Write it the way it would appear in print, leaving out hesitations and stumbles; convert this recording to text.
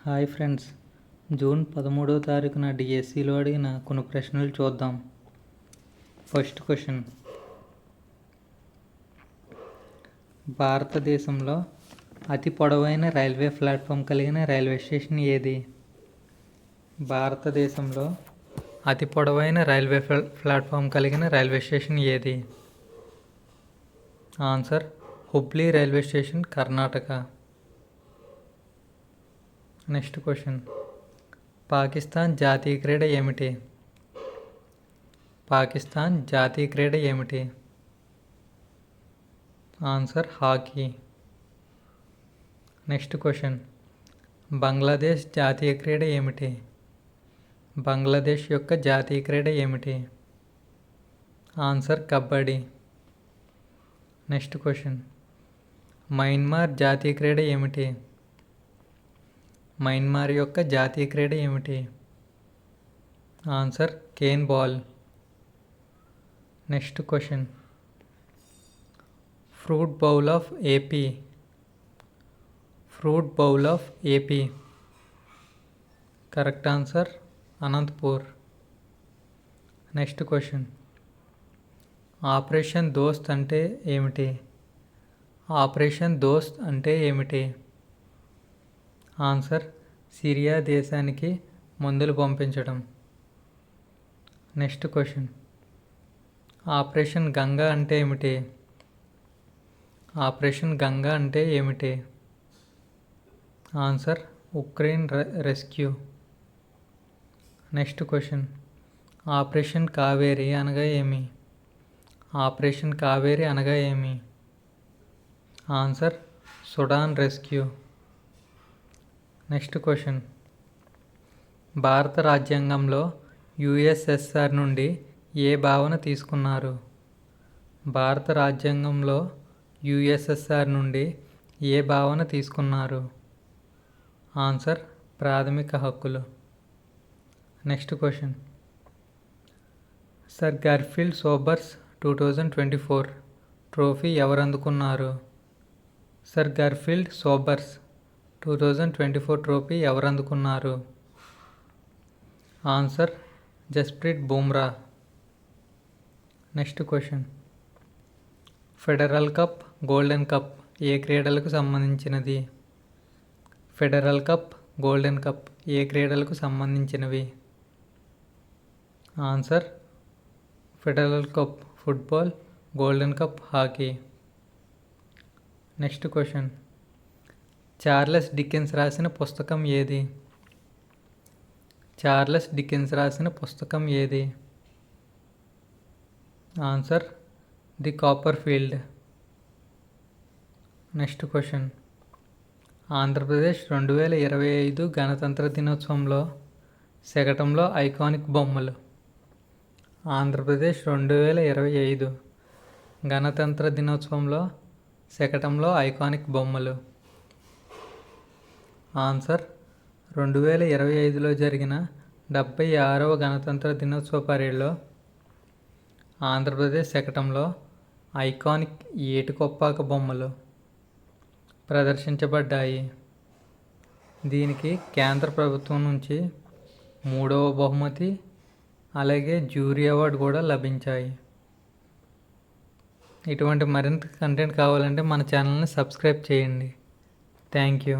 Hi friends, June 13వ తారీఖున డిఎస్సిలో అడిగిన కొన్ని ప్రశ్నలు చూద్దాం. ఫస్ట్ క్వశ్చన్, భారతదేశంలో అతి పొడవైన రైల్వే ప్లాట్ఫామ్ కలిగిన రైల్వే స్టేషన్ ఏది? భారతదేశంలో అతి పొడవైన రైల్వే ప్లాట్ఫామ్ కలిగిన రైల్వే స్టేషన్ ఏది? Answer Hubli railway station, Karnataka. Next question, Pakistan జాతీయ క్రీడ ఏమిటి? పాకిస్తాన్ జాతీయ క్రీడ ఏమిటి? Answer hockey. Next question, Bangladesh జాతీయ క్రీడ ఏమిటి? బంగ్లాదేశ్ యొక్క జాతీయ క్రీడ ఏమిటి? Answer kabaddi. Next question, Myanmar జాతీయ క్రీడ ఏమిటి? మయన్మార్ యొక్క జాతీయ క్రీడ ఏమిటి? Answer cane ball. Next question, fruit bowl of AP. Fruit bowl of AP. Correct answer Anantapur. Next question, operation దోస్త్ అంటే ఏమిటి? ఆపరేషన్ దోస్త్ అంటే ఏమిటి? ఆన్సర్ సిరియా దేశానికి మందులు పంపించడం. నెక్స్ట్ క్వశ్చన్, ఆపరేషన్ గంగా అంటే ఏమిటి? ఆపరేషన్ గంగా అంటే ఏమిటి? Answer Ukraine rescue. Next question, operation Kaveri అనగా ఏమి? ఆపరేషన్ కావేరి అనగా ఏమి? Answer Sudan rescue. Next question, భారత రాజ్యాంగంలో యుఎస్ఎస్ఆర్ నుండి ఏ భావన తీసుకున్నారు? భారత రాజ్యాంగంలో యుఎస్ఎస్ఆర్ నుండి ఏ భావన తీసుకున్నారు? ఆన్సర్ ప్రాథమిక హక్కులు. Next question, sir Garfield Sobers 2024 trophy ఎవరు అందుకున్నారు? సర్ గార్ఫీల్డ్ సోబర్స్ 2024 ట్రోఫీ ఎవరు అందుకున్నారు? Answer Jasprit Bumrah. Next question, federal cup, golden cup ఏ క్రీడలకు సంబంధించినది? ఫెడరల్ కప్, గోల్డెన్ కప్ ఏ క్రీడలకు సంబంధించినవి? Answer federal cup football, golden cup hockey. Next question, Charles Dickens రాసిన పుస్తకం ఏది? చార్లెస్ డికెన్స్ రాసిన పుస్తకం ఏది? Answer the Copperfield. Next question, Andhra Pradesh 2025 గణతంత్ర దినోత్సవంలో శకటంలో ఐకానిక్ బొమ్మలు. ఆంధ్రప్రదేశ్ 2025 గణతంత్ర దినోత్సవంలో శకటంలో ఐకానిక్ బొమ్మలు. ఆన్సర్ 2025లో జరిగిన 76వ గణతంత్ర దినోత్సవ పరేడ్లో ఆంధ్రప్రదేశ్ శకటంలో ఐకానిక్ ఏటికొప్పాక బొమ్మలు ప్రదర్శించబడ్డాయి. దీనికి కేంద్ర ప్రభుత్వం నుంచి 3వ బహుమతి అలాగే జ్యూరీ అవార్డు కూడా లభించాయి. ఇటువంటి మరింత కంటెంట్ కావాలంటే మన ఛానల్ని సబ్స్క్రైబ్ చేయండి. Thank you.